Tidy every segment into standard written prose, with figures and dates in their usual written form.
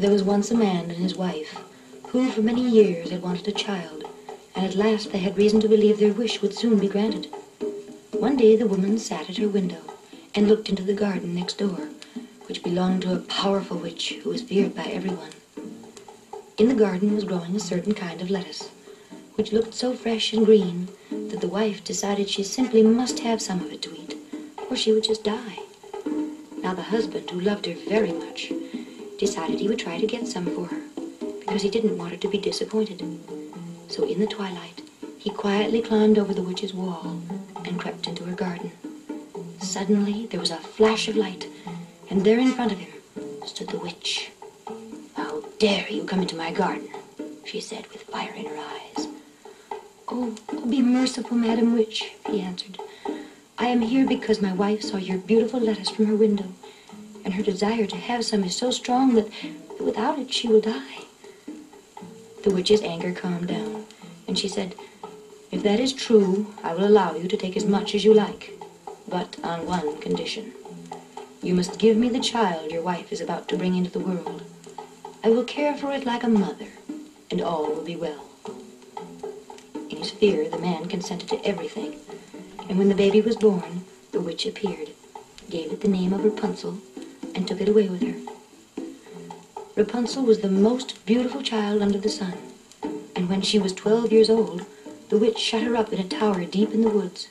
There was once a man and his wife who for many years had wanted a child, and at last they had reason to believe their wish would soon be granted. One day the woman sat at her window and looked into the garden next door, which belonged to a powerful witch who was feared by everyone. In the garden was growing a certain kind of lettuce, which looked so fresh and green that the wife decided she simply must have some of it to eat, or she would just die. Now the husband, who loved her very much, decided he would try to get some for her, because he didn't want her to be disappointed. So in the twilight, he quietly climbed over the witch's wall and crept into her garden. Suddenly, there was a flash of light, and there in front of him stood the witch. "How dare you come into my garden?" she said with fire in her eyes. "Oh, be merciful, Madam Witch," he answered. "I am here because my wife saw your beautiful lettuce from her window, and her desire to have some is so strong that without it she will die." The witch's anger calmed down, and she said, "If that is true, I will allow you to take as much as you like, but on one condition. You must give me the child your wife is about to bring into the world. I will care for it like a mother, and all will be well." In his fear, the man consented to everything, and when the baby was born, the witch appeared, gave it the name of Rapunzel, and took it away with her. Rapunzel was the most beautiful child under the sun, and when she was 12 years old, the witch shut her up in a tower deep in the woods.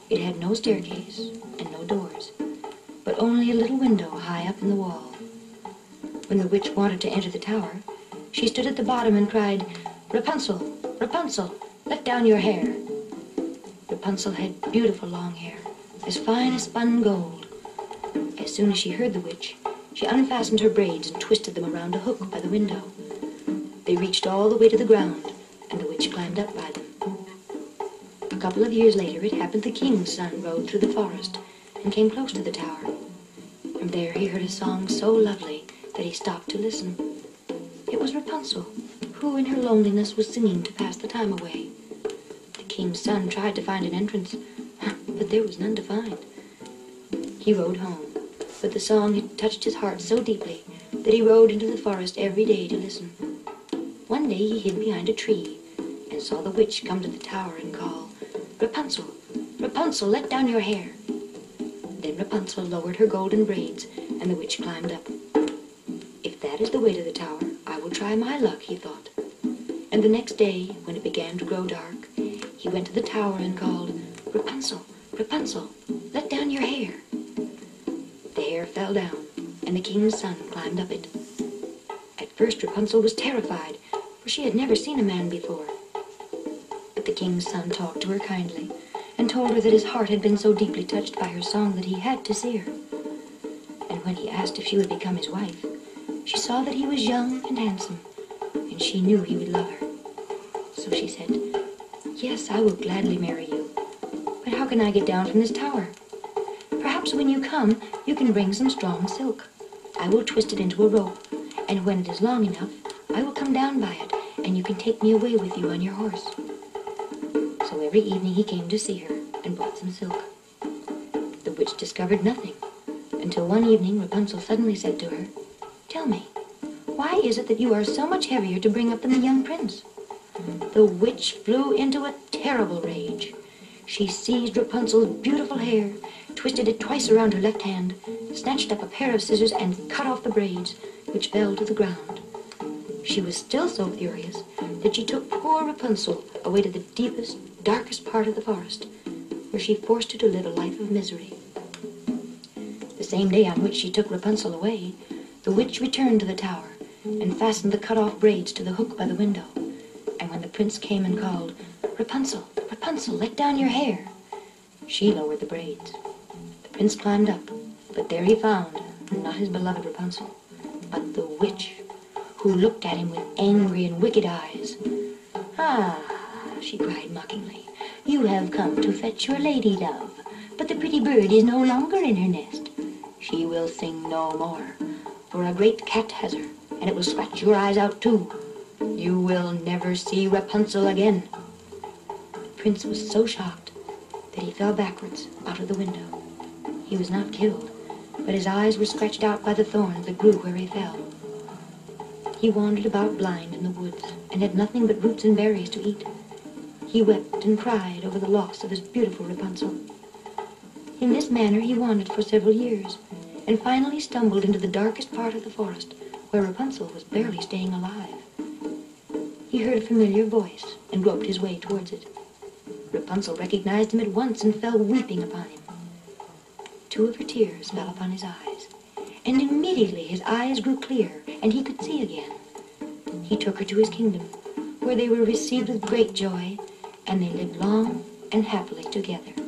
It had no staircase and no doors, but only a little window high up in the wall. When the witch wanted to enter the tower, she stood at the bottom and cried, "Rapunzel, Rapunzel, let down your hair." Rapunzel had beautiful long hair, as fine as spun gold. As soon as she heard the witch, she unfastened her braids and twisted them around a hook by the window. They reached all the way to the ground, and the witch climbed up by them. A couple of years later, it happened the king's son rode through the forest and came close to the tower. From there he heard a song so lovely that he stopped to listen. It was Rapunzel, who in her loneliness was singing to pass the time away. The king's son tried to find an entrance, but there was none to find. He rode home, but the song had touched his heart so deeply that he rode into the forest every day to listen. One day he hid behind a tree and saw the witch come to the tower and call, "Rapunzel, Rapunzel, let down your hair." Then Rapunzel lowered her golden braids, and the witch climbed up. "If that is the way to the tower, I will try my luck," he thought. And the next day, when it began to grow dark, he went to the tower and called, "Rapunzel, Rapunzel, let down your hair." The hair fell down, and the king's son climbed up it. At first Rapunzel was terrified, for she had never seen a man before. But the king's son talked to her kindly, and told her that his heart had been so deeply touched by her song that he had to see her. And when he asked if she would become his wife, she saw that he was young and handsome, and she knew he would love her. So she said, "Yes, I will gladly marry you. But how can I get down from this tower? Perhaps when you come, you can bring some strong silk. I will twist it into a rope, and when it is long enough, I will come down by it, and you can take me away with you on your horse." So every evening he came to see her and brought some silk. The witch discovered nothing, until one evening Rapunzel suddenly said to her, "Tell me, why is it that you are so much heavier to bring up than the young prince?" The witch flew into a terrible rage. She seized Rapunzel's beautiful hair, twisted it twice around her left hand, snatched up a pair of scissors, and cut off the braids, which fell to the ground. She was still so furious that she took poor Rapunzel away to the deepest, darkest part of the forest, where she forced her to live a life of misery. The same day on which she took Rapunzel away, the witch returned to the tower and fastened the cut-off braids to the hook by the window. And when the prince came and called, "Rapunzel, Rapunzel, let down your hair," she lowered the braids. The prince climbed up, but there he found not his beloved Rapunzel, but the witch, who looked at him with angry and wicked eyes. "Ah," she cried mockingly, "you have come to fetch your lady love, but the pretty bird is no longer in her nest. She will sing no more, for a great cat has her, and it will scratch your eyes out too. You will never see Rapunzel again." The prince was so shocked that he fell backwards out of the window. He was not killed, but his eyes were scratched out by the thorns that grew where he fell. He wandered about blind in the woods and had nothing but roots and berries to eat. He wept and cried over the loss of his beautiful Rapunzel. In this manner he wandered for several years, and finally stumbled into the darkest part of the forest, where Rapunzel was barely staying alive. He heard a familiar voice and groped his way towards it. Rapunzel recognized him at once and fell weeping upon him. Two of her tears fell upon his eyes, and immediately his eyes grew clear, and he could see again. He took her to his kingdom, where they were received with great joy, and they lived long and happily together.